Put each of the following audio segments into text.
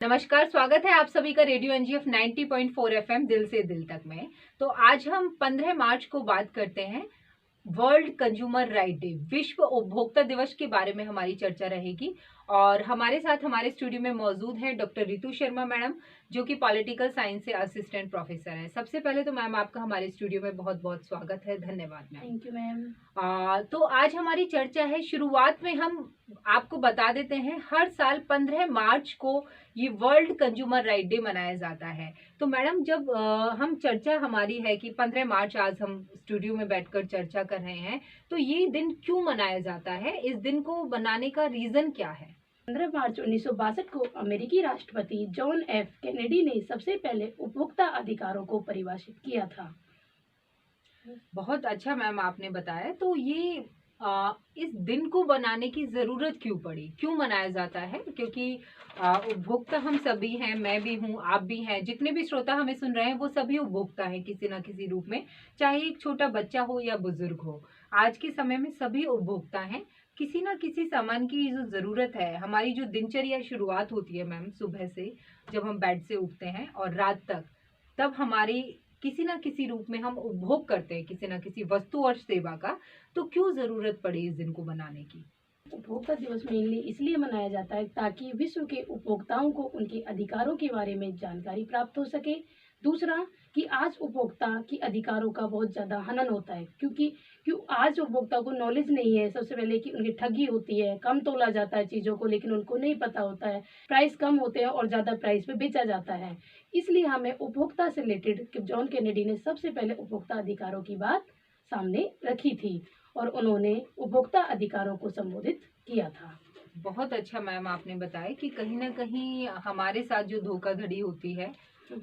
नमस्कार, स्वागत है आप सभी का रेडियो एनजीएफ 90.4 एफएम दिल से दिल तक में। तो आज हम 15 मार्च को बात करते हैं वर्ल्ड कंज्यूमर राइट डे, विश्व उपभोक्ता दिवस के बारे में हमारी चर्चा रहेगी। और हमारे साथ हमारे स्टूडियो में मौजूद हैं डॉक्टर रितु शर्मा मैडम, जो कि पॉलिटिकल साइंस से असिस्टेंट प्रोफेसर हैं। सबसे पहले तो मैम आपका हमारे स्टूडियो में बहुत बहुत स्वागत है, धन्यवाद मैम। Thank you ma'am. तो आज हमारी चर्चा है, शुरुआत में हम आपको बता देते हैं हर साल 15 मार्च को ये वर्ल्ड कंज्यूमर राइट डे मनाया जाता है। तो मैडम, जब हम चर्चा हमारी है कि 15 मार्च आज हम स्टूडियो में बैठकर चर्चा कर रहे हैं, तो ये दिन क्यों मनाया जाता है, इस दिन को बनाने का रीजन क्या है? 15 मार्च 1962 को अमेरिकी राष्ट्रपति जॉन एफ कैनेडी ने सबसे पहले उपभोक्ता अधिकारों को परिभाषित किया था। बहुत अच्छा मैम आपने बताया। तो ये इस दिन को बनाने की जरूरत क्यों पड़ी, क्यों मनाया जाता है? क्योंकि उपभोक्ता हम सभी हैं, मैं भी हूँ, आप भी हैं, जितने भी श्रोता हमें सुन रहे हैं वो सभी उपभोक्ता हैं किसी ना किसी रूप में, चाहे एक छोटा बच्चा हो या बुजुर्ग हो। आज के समय में सभी उपभोक्ता हैं। किसी ना किसी सामान की जो जरूरत है, हमारी जो दिनचर्या शुरुआत होती है मैम सुबह से, जब हम बेड से उठते हैं और रात तक, तब हमारी किसी ना किसी रूप में हम उपभोग करते हैं किसी ना किसी वस्तु और सेवा का। तो क्यों जरूरत पड़ी इस दिन को बनाने की? उपभोक्ता दिवस मेनली इसलिए मनाया जाता है ताकि विश्व के उपभोक्ताओं को उनके अधिकारों के बारे में जानकारी प्राप्त हो सके। दूसरा कि आज उपभोक्ता के अधिकारों का बहुत ज़्यादा हनन होता है, क्यों आज उपभोक्ता को नॉलेज नहीं है। सबसे पहले कि उनकी ठगी होती है, कम तोला जाता है चीज़ों को, लेकिन उनको नहीं पता होता है, प्राइस कम होते हैं और ज़्यादा प्राइस पे बेचा जाता है। इसलिए हमें उपभोक्ता से रिलेटेड जॉन कैनेडी ने सबसे पहले उपभोक्ता अधिकारों की बात सामने रखी थी और उन्होंने उपभोक्ता अधिकारों को संबोधित किया था। बहुत अच्छा मैम आपने बताया कि कहीं ना कहीं हमारे साथ जो धोखाधड़ी होती है,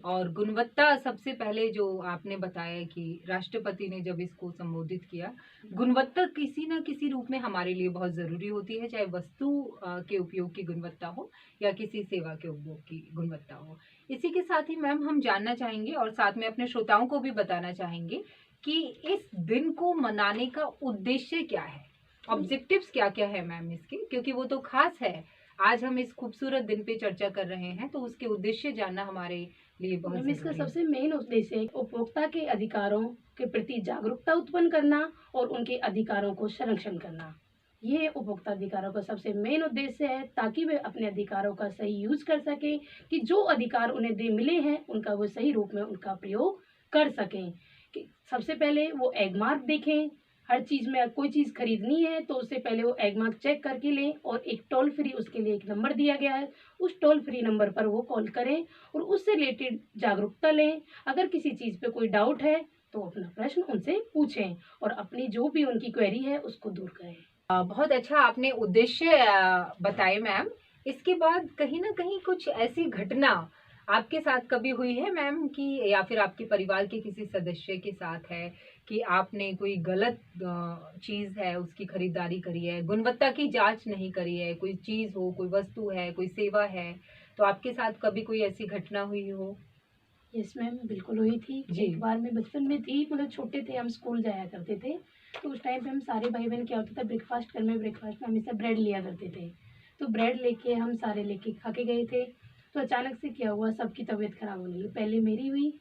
और गुणवत्ता सबसे पहले जो आपने बताया कि राष्ट्रपति ने जब इसको संबोधित किया, गुणवत्ता किसी न किसी रूप में हमारे लिए बहुत जरूरी होती है, चाहे वस्तु के उपयोग की गुणवत्ता हो या किसी सेवा के उपयोग की गुणवत्ता हो। इसी के साथ ही मैम हम जानना चाहेंगे और साथ में अपने श्रोताओं को भी बताना चाहेंगे कि इस दिन को मनाने का उद्देश्य क्या है, ऑब्जेक्टिव्स क्या क्या है मैम इसके, क्योंकि वो तो खास है। आज हम इस खूबसूरत दिन पे चर्चा कर रहे हैं, तो उसके उद्देश्य जानना हमारे लिए बहुत मैम, इसका जरूरी है। सबसे मेन उद्देश्य उपभोक्ता के अधिकारों के प्रति जागरूकता उत्पन्न करना और उनके अधिकारों को संरक्षण करना। ये उपभोक्ता अधिकारों का सबसे मेन उद्देश्य है, ताकि वे अपने अधिकारों का सही यूज कर सकें, कि जो अधिकार उन्हें दे मिले हैं उनका वो सही रूप में उनका प्रयोग कर सकें। कि सबसे पहले वो एग मार्क देखें। हर चीज़ में कोई चीज़ खरीदनी है तो उससे पहले वो एग मार्क चेक करके लें, और एक टोल फ्री उसके लिए एक नंबर दिया गया है, उस टोल फ्री नंबर पर वो कॉल करें और उससे रिलेटेड जागरूकता लें। अगर किसी चीज़ पे कोई डाउट है तो अपना प्रश्न उनसे पूछें और अपनी जो भी उनकी क्वेरी है उसको दूर करें। बहुत अच्छा आपने उद्देश्य बताए मैम। इसके बाद कहीं ना कहीं कुछ ऐसी घटना आपके साथ कभी हुई है मैम, कि या फिर आपके परिवार के किसी सदस्य के साथ है कि आपने कोई गलत चीज है उसकी खरीदारी करी है, गुणवत्ता की जांच नहीं करी है, कोई चीज हो, कोई वस्तु है, कोई सेवा है, तो आपके साथ कभी कोई ऐसी घटना हुई हो? यस मैम, बिल्कुल हुई थी। जी। एक बार मैं बचपन में थी, मतलब छोटे थे, हम स्कूल जाया करते थे, तो उस टाइम पे हम सारे भाई बहन क्या होता था, ब्रेकफास्ट घर में ब्रेकफास्ट में हमेशा ब्रेड लिया करते थे। तो ब्रेड लेके हम सारे लेके खा के गए थे। तो अचानक से क्या हुआ, सबकी तबीयत खराब होने लगी। पहले मेरी हुई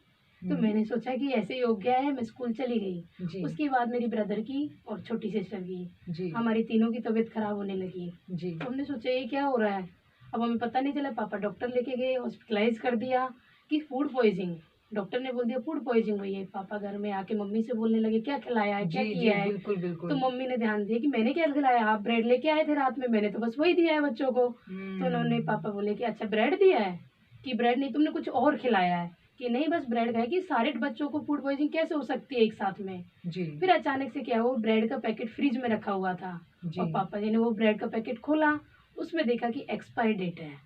तो मैंने सोचा कि ऐसे ही हो गया है, मैं स्कूल चली गई। जी। उसके बाद मेरी ब्रदर की और छोटी सिस्टर की, जी। हमारी तीनों की तबीयत खराब होने लगी। जी। तो हमने सोचा ये क्या हो रहा है। अब हमें पता नहीं चला, पापा डॉक्टर लेके गए, हॉस्पिटलाइज कर दिया कि फूड पॉइजनिंग। डॉक्टर ने बोल दिया फूड पॉइजनिंग हुई है। पापा घर में आके मम्मी से बोलने लगे क्या खिलाया है, क्या जी। जी, किया है। बिल्कुल बिल्कुल। तो मम्मी ने ध्यान दिया कि मैंने क्या खिलाया, आप ब्रेड लेके आए थे रात में, मैंने तो बस वही दिया है बच्चों को। तो उन्होंने, पापा बोले कि अच्छा ब्रेड दिया है, कि ब्रेड नहीं तुमने कुछ और खिलाया है, कि नहीं बस ब्रेड खाया। कि सारे बच्चों को फूड पॉइजनिंग कैसे हो सकती है एक साथ में। जी। फिर अचानक से क्या हुआ, ब्रेड का पैकेट फ्रिज में रखा हुआ था जी। और पापा जी ने वो ब्रेड का पैकेट खोला, उसमें देखा कि एक्सपायरी डेट है।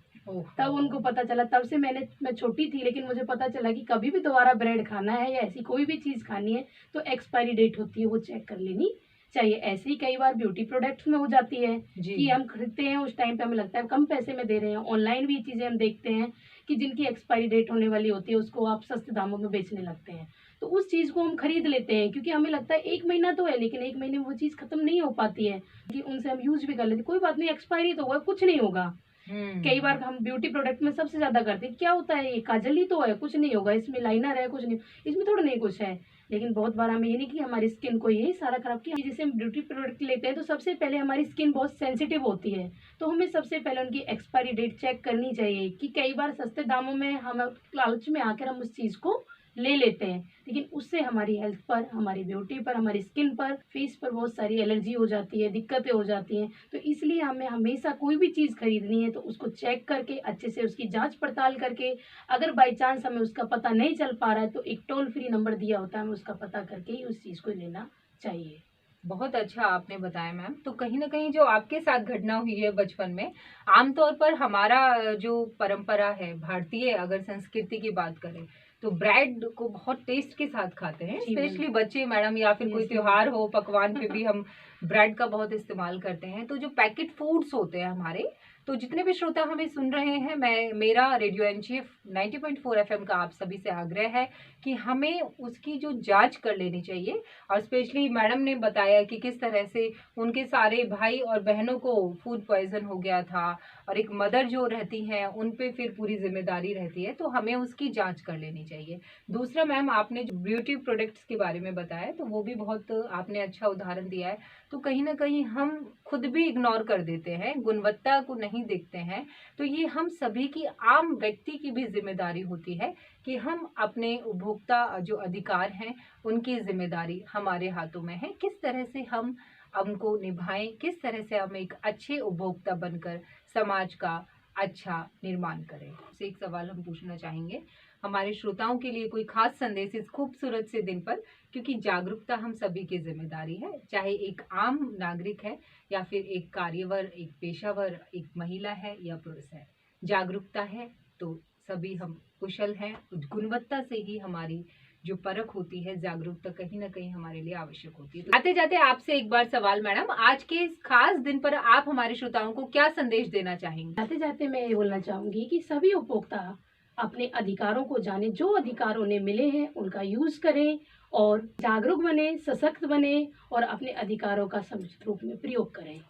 तब उनको पता चला। तब से मैं छोटी थी लेकिन मुझे पता चला कि कभी भी दोबारा ब्रेड खाना है या ऐसी कोई भी चीज़ खानी है तो एक्सपायरी डेट होती है, वो चेक कर लेनी चाहिए। ऐसे ही कई बार ब्यूटी प्रोडक्ट्स में हो जाती है कि हम खरीदते हैं, उस टाइम पे हमें लगता है कम पैसे में दे रहे हैं। ऑनलाइन भी चीज़ें हम देखते हैं कि जिनकी एक्सपायरी डेट होने वाली होती है उसको आप सस्ते दामों में बेचने लगते हैं। तो उस चीज़ को हम खरीद लेते हैं क्योंकि हमें लगता है 1 महीना तो है, लेकिन 1 महीने में वो चीज़ खत्म नहीं हो पाती है, कि उनसे हम यूज़ भी कर लेते हैं। कोई बात नहीं, एक्सपायरी तो हुआ, कुछ नहीं होगा। कई बार हम ब्यूटी प्रोडक्ट में सबसे ज्यादा करते हैं, क्या होता है ये काजल ही तो है, कुछ नहीं होगा, इसमें लाइनर है, कुछ नहीं, इसमें थोड़ा नहीं कुछ है। लेकिन बहुत बार हमें ये नहीं कि हमारी स्किन को यही सारा खराब किया। जैसे हम ब्यूटी प्रोडक्ट लेते हैं तो सबसे पहले हमारी स्किन बहुत सेंसिटिव होती है, तो हमें सबसे पहले उनकी एक्सपायरी डेट चेक करनी चाहिए। कि कई बार सस्ते दामों में हम लालच में आकर हम उस चीज को ले लेते हैं, लेकिन उससे हमारी हेल्थ पर, हमारी ब्यूटी पर, हमारी स्किन पर, फेस पर बहुत सारी एलर्जी हो जाती है, दिक्कतें हो जाती हैं। तो इसलिए हमें हमेशा कोई भी चीज़ खरीदनी है तो उसको चेक करके, अच्छे से उसकी जांच पड़ताल करके, अगर बाई चांस हमें उसका पता नहीं चल पा रहा है तो एक टोल फ्री नंबर दिया होता है, हमें उसका पता करके ही उस चीज़ को लेना चाहिए। बहुत अच्छा आपने बताया मैम। तो कहीं ना कहीं जो आपके साथ घटना हुई है बचपन में, आमतौर पर हमारा जो परंपरा है भारतीय अगर संस्कृति की बात करें तो ब्रेड को बहुत टेस्ट के साथ खाते हैं, जी मैम। स्पेशली बच्चे मैडम, या फिर कोई Yes, त्योहार हो पकवान पे भी हम ब्रेड का बहुत इस्तेमाल करते हैं। तो जो पैकेट फूड्स होते हैं हमारे, तो जितने भी श्रोता हमें सुन रहे हैं, मेरा रेडियो एनजीएफ 90.4 एफएम का आप सभी से आग्रह है कि हमें उसकी जो जांच कर लेनी चाहिए। और स्पेशली मैडम ने बताया कि किस तरह से उनके सारे भाई और बहनों को फूड पॉइजन हो गया था, और एक मदर जो रहती हैं उन पे फिर पूरी जिम्मेदारी रहती है, तो हमें उसकी जांच कर लेनी चाहिए। दूसरा मैम, आपने जो ब्यूटी प्रोडक्ट्स के बारे में बताया तो वो भी बहुत आपने अच्छा उदाहरण दिया है। तो कहीं ना कहीं हम खुद भी इग्नोर कर देते हैं, गुणवत्ता को नहीं देखते हैं। तो ये हम सभी की, आम व्यक्ति की भी जिम्मेदारी होती है कि हम अपने उपभोक्ता जो अधिकार हैं उनकी जिम्मेदारी हमारे हाथों में है। किस तरह से हम उनको निभाएं, किस तरह से हम एक अच्छे उपभोक्ता बनकर समाज का अच्छा निर्माण करें। से एक सवाल हम पूछना चाहेंगे हमारे श्रोताओं के लिए, कोई खास संदेश इस खूबसूरत से दिन पर, क्योंकि जागरूकता हम सभी की जिम्मेदारी है, चाहे एक आम नागरिक है या फिर एक कार्यवर, एक पेशावर, एक महिला है या पुरुष है। जागरूकता है तो सभी हम कुशल हैं। गुणवत्ता से ही हमारी जो परख होती है, जागरूकता कहीं ना कहीं हमारे लिए आवश्यक होती है। तो आते जाते आपसे एक बार सवाल मैडम, आज के इस खास दिन पर आप हमारे श्रोताओं को क्या संदेश देना चाहेंगे? जाते जाते मैं ये बोलना चाहूंगी कि सभी उपभोक्ता अपने अधिकारों को जाने, जो अधिकार उन्हें मिले हैं उनका यूज करें और जागरूक बने, सशक्त बने और अपने अधिकारों का समुचित रूप में प्रयोग करें।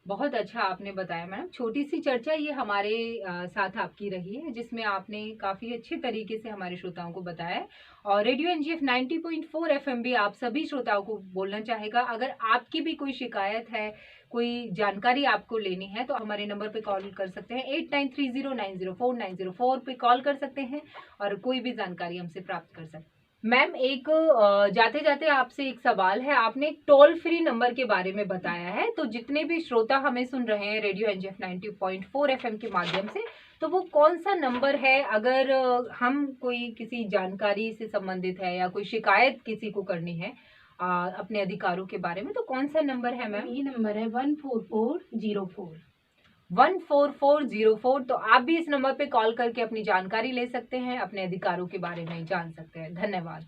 बहुत अच्छा आपने बताया मैडम। छोटी सी चर्चा ये हमारे साथ आपकी रही है, जिसमें आपने काफी अच्छे तरीके से हमारे श्रोताओं को बताया है। और रेडियो एनजीएफ 90.4 एफएम भी आप सभी श्रोताओं को बोलना चाहेगा, अगर आपकी भी कोई शिकायत है, कोई जानकारी आपको लेनी है, तो हमारे नंबर पे कॉल कर सकते हैं। 8930904904 पे कॉल कर सकते हैं और कोई भी जानकारी हमसे प्राप्त कर सकते हैं। मैम, एक जाते जाते आपसे एक सवाल है। आपने एक टोल फ्री नंबर के बारे में बताया है, तो जितने भी श्रोता हमें सुन रहे हैं रेडियो एनजीएफ 90.4 एफएम के माध्यम से, तो वो कौन सा नंबर है? अगर हम कोई किसी जानकारी से संबंधित है या कोई शिकायत किसी को करनी है अपने अधिकारों के बारे में, तो कौन सा नंबर है मैम? ये नंबर है 14404। 14404। तो आप भी इस नंबर पे कॉल करके अपनी जानकारी ले सकते हैं, अपने अधिकारों के बारे में जान सकते हैं। धन्यवाद।